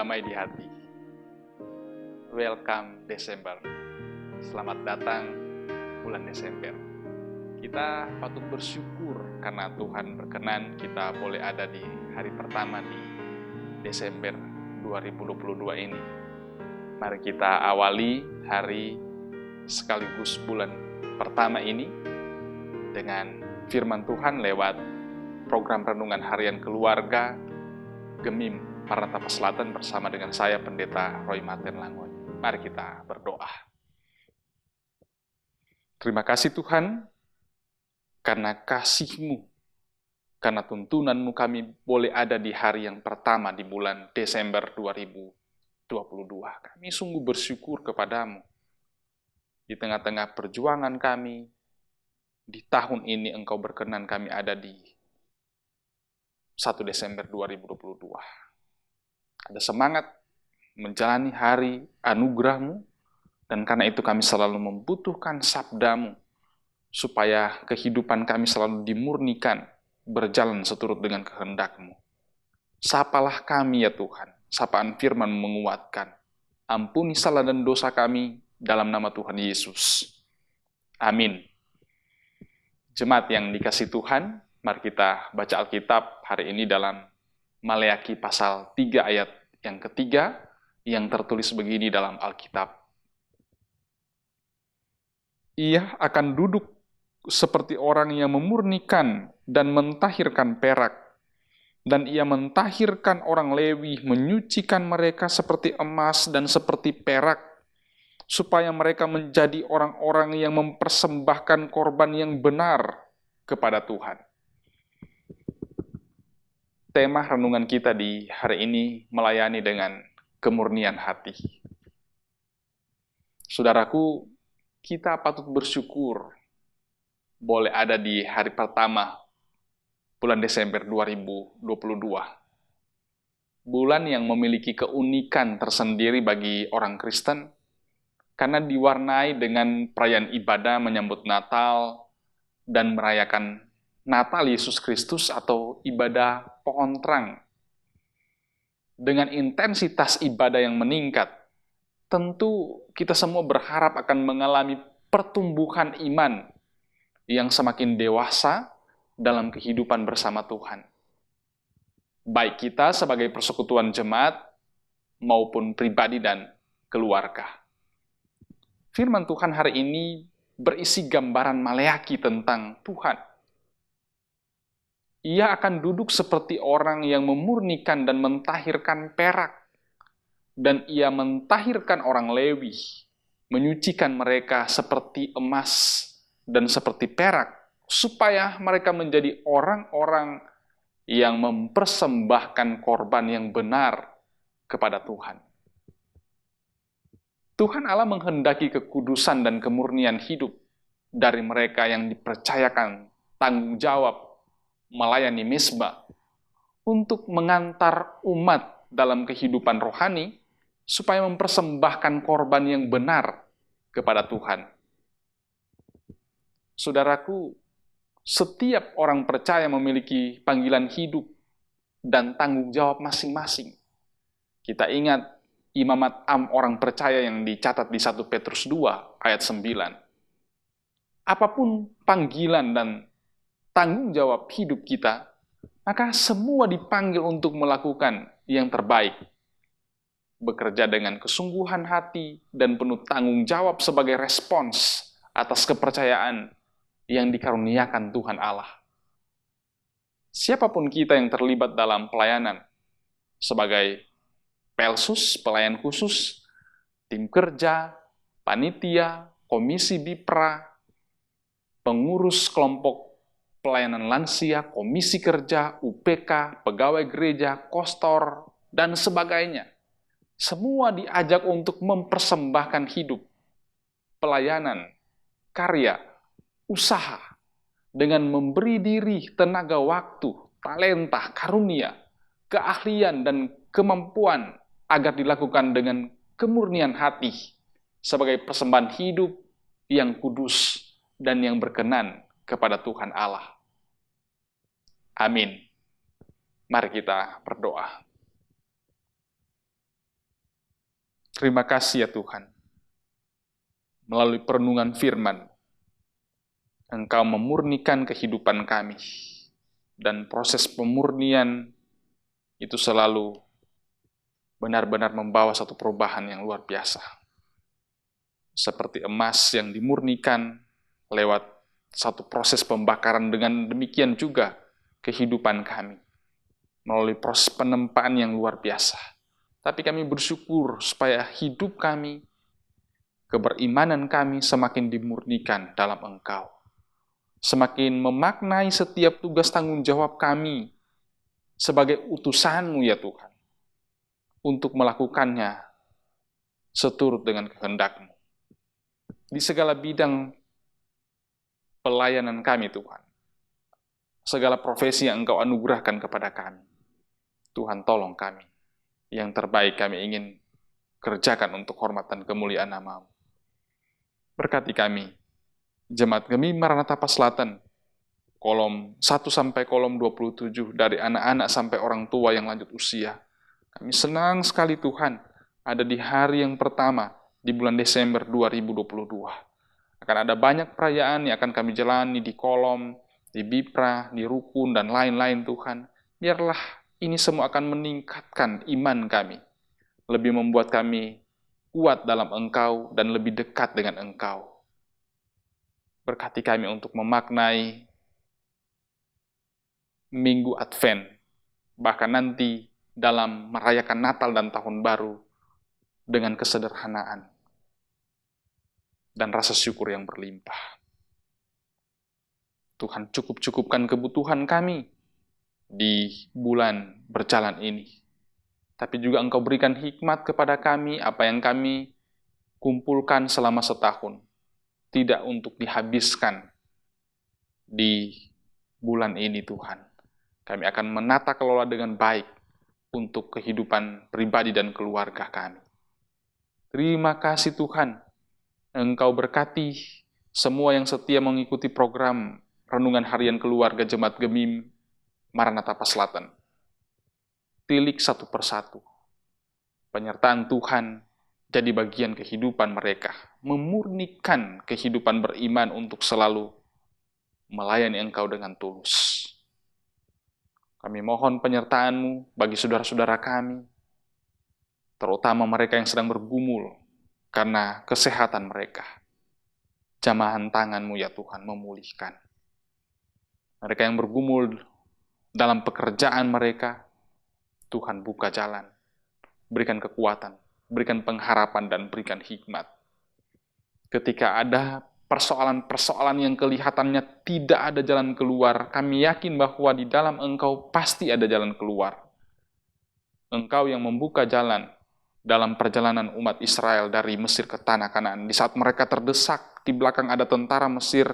damai di hati. Welcome Desember. Selamat datang bulan Desember. Kita patut bersyukur karena Tuhan berkenan kita boleh ada di hari pertama di Desember 2022 ini. Mari kita awali hari sekaligus bulan pertama ini dengan firman Tuhan lewat program Renungan Harian Keluarga Gemim Maranatha Selatan bersama dengan saya Pendeta Roy Martin Langon. Mari kita berdoa. Terima kasih Tuhan, karena kasih-Mu, karena tuntunan-Mu kami boleh ada di hari yang pertama di bulan Desember 2022. Kami sungguh bersyukur kepadamu. Di tengah-tengah perjuangan kami, di tahun ini Engkau berkenan kami ada di 1 Desember 2022. Ada semangat menjalani hari anugerah-Mu, dan karena itu kami selalu membutuhkan sabda-Mu, supaya kehidupan kami selalu dimurnikan, berjalan seturut dengan kehendak-Mu. Sapalah kami ya Tuhan, sapaan firman menguatkan. Ampuni salah dan dosa kami dalam nama Tuhan Yesus. Amin. Jemaat yang dikasihi Tuhan, mari kita baca Alkitab hari ini dalam Maleakhi pasal 3 ayat yang ketiga, yang tertulis begini dalam Alkitab. Ia akan duduk seperti orang yang memurnikan dan mentahirkan perak, dan ia mentahirkan orang Lewi, menyucikan mereka seperti emas dan seperti perak, supaya mereka menjadi orang-orang yang mempersembahkan korban yang benar kepada Tuhan. Tema renungan kita di hari ini melayani dengan kemurnian hati. Saudaraku, kita patut bersyukur boleh ada di hari pertama bulan Desember 2022. Bulan yang memiliki keunikan tersendiri bagi orang Kristen, karena diwarnai dengan perayaan ibadah menyambut Natal dan merayakan Natal Yesus Kristus atau ibadah pohon terang. Dengan intensitas ibadah yang meningkat, tentu kita semua berharap akan mengalami pertumbuhan iman yang semakin dewasa dalam kehidupan bersama Tuhan. Baik kita sebagai persekutuan jemaat maupun pribadi dan keluarga. Firman Tuhan hari ini berisi gambaran Maleakhi tentang Tuhan. Ia akan duduk seperti orang yang memurnikan dan mentahirkan perak, dan ia mentahirkan orang Lewi, menyucikan mereka seperti emas dan seperti perak, supaya mereka menjadi orang-orang yang mempersembahkan korban yang benar kepada Tuhan. Tuhan Allah menghendaki kekudusan dan kemurnian hidup dari mereka yang dipercayakan tanggung jawab melayani mezbah untuk mengantar umat dalam kehidupan rohani supaya mempersembahkan korban yang benar kepada Tuhan. Saudaraku, setiap orang percaya memiliki panggilan hidup dan tanggung jawab masing-masing. Kita ingat imamat orang percaya yang dicatat di 1 Petrus 2 ayat 9. Apapun panggilan dan tanggung jawab hidup kita, maka semua dipanggil untuk melakukan yang terbaik. Bekerja dengan kesungguhan hati dan penuh tanggung jawab sebagai respons atas kepercayaan yang dikaruniakan Tuhan Allah. Siapapun kita yang terlibat dalam pelayanan, sebagai Pelsus, pelayan khusus, tim kerja, panitia, komisi BIPRA, pengurus kelompok pelayanan lansia, komisi kerja, UPK, pegawai gereja, kostor, dan sebagainya. Semua diajak untuk mempersembahkan hidup, pelayanan, karya, usaha, dengan memberi diri, tenaga waktu, talenta, karunia, keahlian, dan kemampuan agar dilakukan dengan kemurnian hati sebagai persembahan hidup yang kudus dan yang berkenan kepada Tuhan Allah. Amin. Mari kita berdoa. Terima kasih ya Tuhan. Melalui perenungan firman, Engkau memurnikan kehidupan kami. Dan proses pemurnian itu selalu benar-benar membawa satu perubahan yang luar biasa. Seperti emas yang dimurnikan lewat satu proses pembakaran, dengan demikian juga kehidupan kami. Melalui proses penempaan yang luar biasa. Tapi kami bersyukur supaya hidup kami, keberimanan kami semakin dimurnikan dalam Engkau. Semakin memaknai setiap tugas tanggung jawab kami sebagai utusan-Mu ya Tuhan, untuk melakukannya seturut dengan kehendak-Mu. Di segala bidang pelayanan kami Tuhan, segala profesi yang Engkau anugerahkan kepada kami, Tuhan tolong kami. Yang terbaik kami ingin kerjakan untuk hormat dan kemuliaan nama-Mu. Berkati kami, Jemaat Gemi Maranatha Paslatan, kolom 1 sampai kolom 27, dari anak-anak sampai orang tua yang lanjut usia. Kami senang sekali Tuhan, ada di hari yang pertama di bulan Desember 2022. Akan ada banyak perayaan yang akan kami jalani di kolom, di Bipra, di Rukun, dan lain-lain Tuhan. Biarlah ini semua akan meningkatkan iman kami, lebih membuat kami kuat dalam Engkau dan lebih dekat dengan Engkau. Berkati kami untuk memaknai Minggu Advent, bahkan nanti dalam merayakan Natal dan Tahun Baru dengan kesederhanaan dan rasa syukur yang berlimpah. Tuhan cukupkan kebutuhan kami di bulan berjalan ini. Tapi juga Engkau berikan hikmat kepada kami, apa yang kami kumpulkan selama setahun, tidak untuk dihabiskan di bulan ini Tuhan. Kami akan menata kelola dengan baik untuk kehidupan pribadi dan keluarga kami. Terima kasih Tuhan, Engkau berkati semua yang setia mengikuti program Renungan Harian Keluarga Jemaat Gemi Maranatha Paslatan. Tilik satu persatu. Penyertaan Tuhan jadi bagian kehidupan mereka, memurnikan kehidupan beriman untuk selalu melayani Engkau dengan tulus. Kami mohon penyertaan-Mu bagi saudara-saudara kami, terutama mereka yang sedang bergumul karena kesehatan mereka. Jamahan tangan-Mu ya Tuhan memulihkan. Mereka yang bergumul dalam pekerjaan mereka, Tuhan buka jalan, berikan kekuatan, berikan pengharapan, dan berikan hikmat. Ketika ada persoalan-persoalan yang kelihatannya tidak ada jalan keluar, kami yakin bahwa di dalam Engkau pasti ada jalan keluar. Engkau yang membuka jalan dalam perjalanan umat Israel dari Mesir ke tanah Kanaan. Di saat mereka terdesak, di belakang ada tentara Mesir,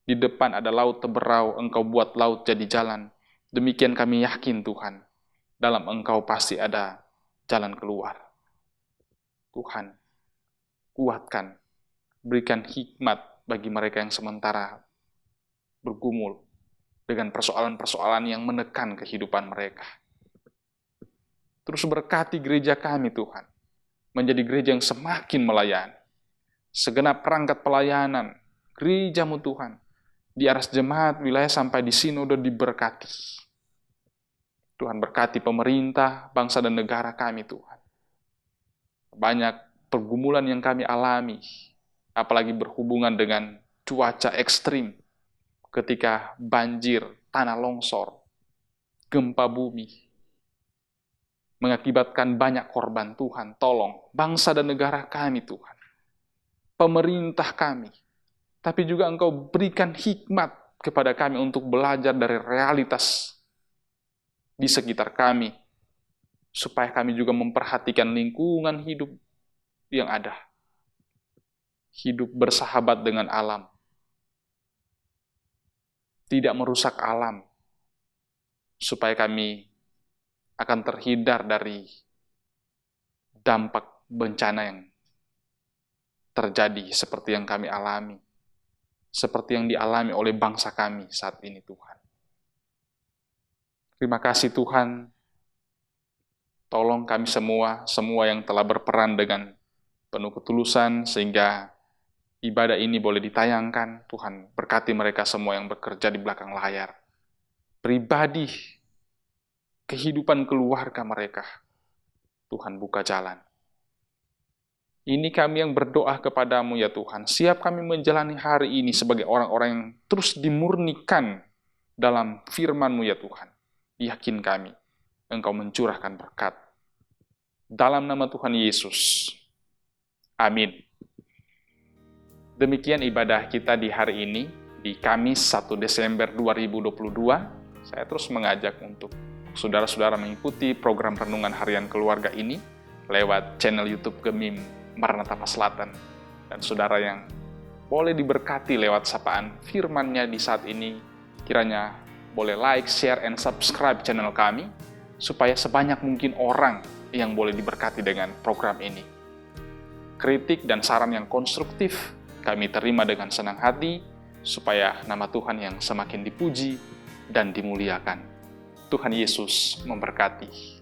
di depan ada laut teberau, Engkau buat laut jadi jalan. Demikian kami yakin Tuhan, dalam Engkau pasti ada jalan keluar. Tuhan, kuatkan, berikan hikmat bagi mereka yang sementara bergumul dengan persoalan-persoalan yang menekan kehidupan mereka. Terus berkati gereja kami Tuhan, menjadi gereja yang semakin melayani. Segenap perangkat pelayanan, gereja-Mu Tuhan, di aras jemaat, wilayah sampai di sinode diberkati. Tuhan berkati pemerintah, bangsa dan negara kami Tuhan. Banyak pergumulan yang kami alami, apalagi berhubungan dengan cuaca ekstrim, ketika banjir, tanah longsor, gempa bumi, mengakibatkan banyak korban. Tuhan, tolong bangsa dan negara kami Tuhan, pemerintah kami, tapi juga Engkau berikan hikmat kepada kami untuk belajar dari realitas di sekitar kami, supaya kami juga memperhatikan lingkungan hidup yang ada. Hidup bersahabat dengan alam. Tidak merusak alam. Supaya kami akan terhindar dari dampak bencana yang terjadi seperti yang kami alami. Seperti yang dialami oleh bangsa kami saat ini Tuhan. Terima kasih Tuhan. Tolong kami semua yang telah berperan dengan penuh ketulusan, sehingga ibadah ini boleh ditayangkan. Tuhan berkati mereka semua yang bekerja di belakang layar. Pribadi, kehidupan keluarga mereka, Tuhan buka jalan. Ini kami yang berdoa kepadamu ya Tuhan. Siap kami menjalani hari ini sebagai orang-orang yang terus dimurnikan dalam firman-Mu ya Tuhan. Yakin kami, Engkau mencurahkan berkat. Dalam nama Tuhan Yesus. Amin. Demikian ibadah kita di hari ini, di Kamis 1 Desember 2022. Saya terus mengajak untuk saudara-saudara mengikuti program Renungan Harian Keluarga ini lewat channel YouTube Gemim Maranatha Selatan. Dan saudara yang boleh diberkati lewat sapaan firman-Nya di saat ini, kiranya boleh like, share, and subscribe channel kami, supaya sebanyak mungkin orang yang boleh diberkati dengan program ini. Kritik dan saran yang konstruktif kami terima dengan senang hati, supaya nama Tuhan yang semakin dipuji dan dimuliakan. Tuhan Yesus memberkati.